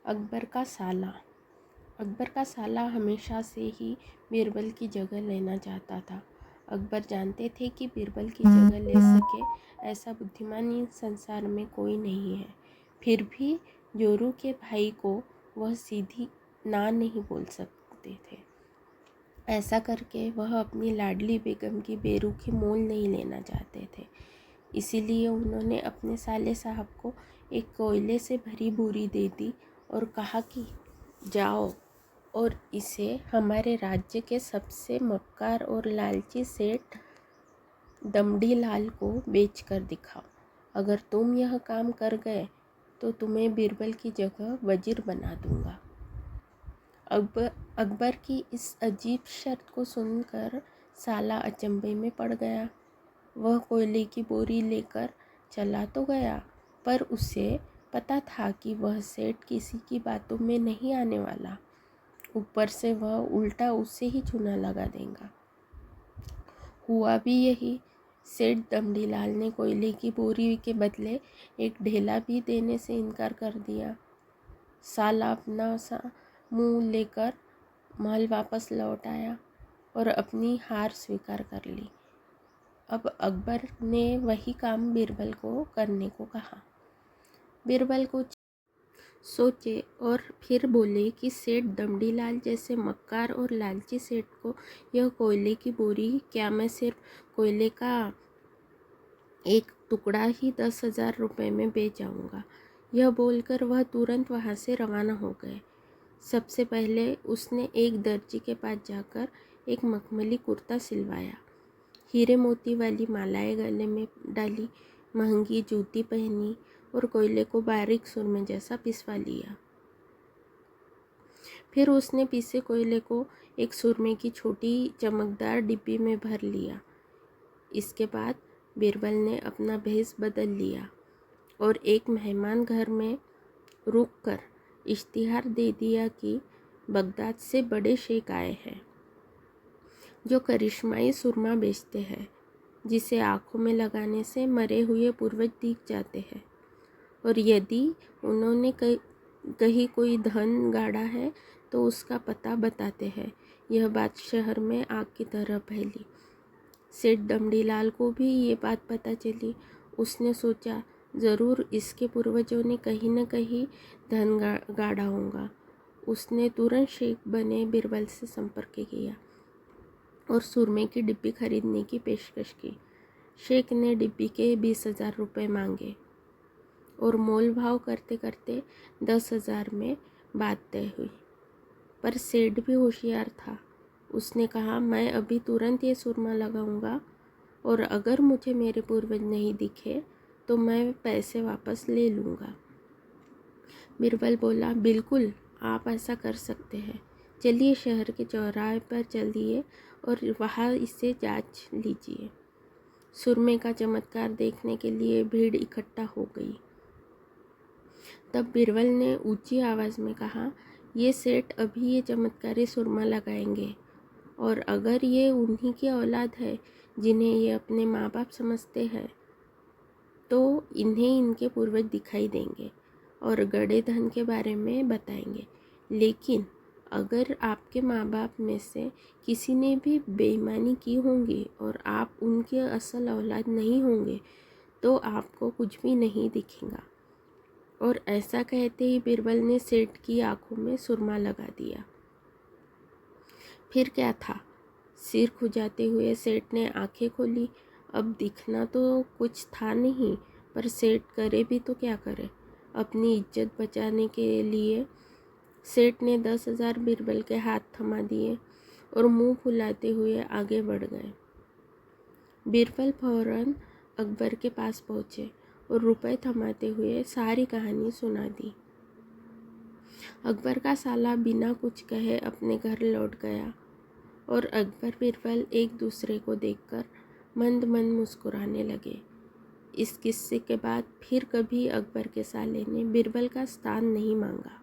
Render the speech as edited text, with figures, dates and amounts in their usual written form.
अकबर का साला। अकबर का साला हमेशा से ही बीरबल की जगह लेना चाहता था। अकबर जानते थे कि बीरबल की जगह ले सके ऐसा बुद्धिमान इस संसार में कोई नहीं है। फिर भी जोरू के भाई को वह सीधी ना नहीं बोल सकते थे। ऐसा करके वह अपनी लाडली बेगम की बेरुखी मोल नहीं लेना चाहते थे। इसीलिए उन्होंने अपने साले साहब को एक कोयले से भरी बोरी दे दी और कहा कि जाओ और इसे हमारे राज्य के सबसे मक्कार और लालची सेठ दमड़ी लाल को बेच कर दिखाओ। अगर तुम यह काम कर गए तो तुम्हें बीरबल की जगह वजीर बना दूंगा। अकबर की इस अजीब शर्त को सुनकर साला अचंभे में पड़ गया। वह कोयले की बोरी लेकर चला तो गया, पर उसे पता था कि वह सेठ किसी की बातों में नहीं आने वाला। ऊपर से वह उल्टा उसे ही चूना लगा देगा। हुआ भी यही। सेठ दमड़ीलाल ने कोयले की बोरी के बदले एक ढेला भी देने से इनकार कर दिया। साला अपना सा मुंह लेकर महल वापस लौट आया और अपनी हार स्वीकार कर ली। अब अकबर ने वही काम बीरबल को करने को कहा। बीरबल कुछ सोचे और फिर बोले कि सेठ दमड़ीलाल जैसे मक्कार और लालची सेठ को यह कोयले की बोरी क्या मैं सिर्फ कोयले का एक टुकड़ा ही 10,000 रुपये में बेच जाऊंगा। यह बोलकर वह तुरंत वहाँ से रवाना हो गए। सबसे पहले उसने एक दर्जी के पास जाकर एक मखमली कुर्ता सिलवाया, हीरे मोती वाली मालाएं गले में डाली, महंगी जूती पहनी और कोयले को बारीक सुरमे जैसा पिसवा लिया। फिर उसने पीसे कोयले को एक सुरमे की छोटी चमकदार डिब्बी में भर लिया। इसके बाद बीरबल ने अपना भेष बदल लिया और एक मेहमान घर में रुककर इश्तिहार दे दिया कि बगदाद से बड़े शेख आए हैं जो करिश्माई सुरमा बेचते हैं, जिसे आँखों में लगाने से मरे हुए पूर्वज दिख जाते हैं, और यदि उन्होंने कहीं कोई धन गाड़ा है तो उसका पता बताते हैं। यह बात शहर में आग की तरह फैली। सेठ दमड़ीलाल को भी ये बात पता चली। उसने सोचा ज़रूर इसके पूर्वजों ने कहीं न कहीं धन गाड़ा होगा। उसने तुरंत शेख बने बीरबल से संपर्क किया और सुरमे की डिब्बी खरीदने की पेशकश की। शेख ने डिब्बी के 20,000 रुपये मांगे और मोल भाव करते करते 10,000 में बात तय हुई। पर सेठ भी होशियार था। उसने कहा, मैं अभी तुरंत ये सुरमा लगाऊंगा और अगर मुझे मेरे पूर्वज नहीं दिखे तो मैं पैसे वापस ले लूँगा। बीरबल बोला, बिल्कुल आप ऐसा कर सकते हैं। चलिए शहर के चौराहे पर चलिए और वहाँ इसे जांच लीजिए। सुरमे का चमत्कार देखने के लिए भीड़ इकट्ठा हो गई। तब बीरबल ने ऊंची आवाज़ में कहा, ये सेठ अभी ये चमत्कारी सुरमा लगाएंगे और अगर ये उन्हीं की औलाद है जिन्हें ये अपने माँ बाप समझते हैं तो इन्हें इनके पूर्वज दिखाई देंगे और गड़े धन के बारे में बताएंगे। लेकिन अगर आपके माँ बाप में से किसी ने भी बेईमानी की होंगी और आप उनके असल औलाद नहीं होंगे तो आपको कुछ भी नहीं दिखेगा। और ऐसा कहते ही बीरबल ने सेठ की आंखों में सुरमा लगा दिया। फिर क्या था, सिर खुजाते हुए सेठ ने आंखें खोली। अब दिखना तो कुछ था नहीं, पर सेठ करे भी तो क्या करे। अपनी इज्जत बचाने के लिए सेठ ने 10,000 बीरबल के हाथ थमा दिए और मुंह फुलाते हुए आगे बढ़ गए। बीरबल फौरन अकबर के पास पहुँचे और रुपए थमाते हुए सारी कहानी सुना दी। अकबर का साला बिना कुछ कहे अपने घर लौट गया और अकबर बीरबल एक दूसरे को देखकर मंद मंद मुस्कुराने लगे। इस किस्से के बाद फिर कभी अकबर के साले ने बीरबल का स्थान नहीं मांगा।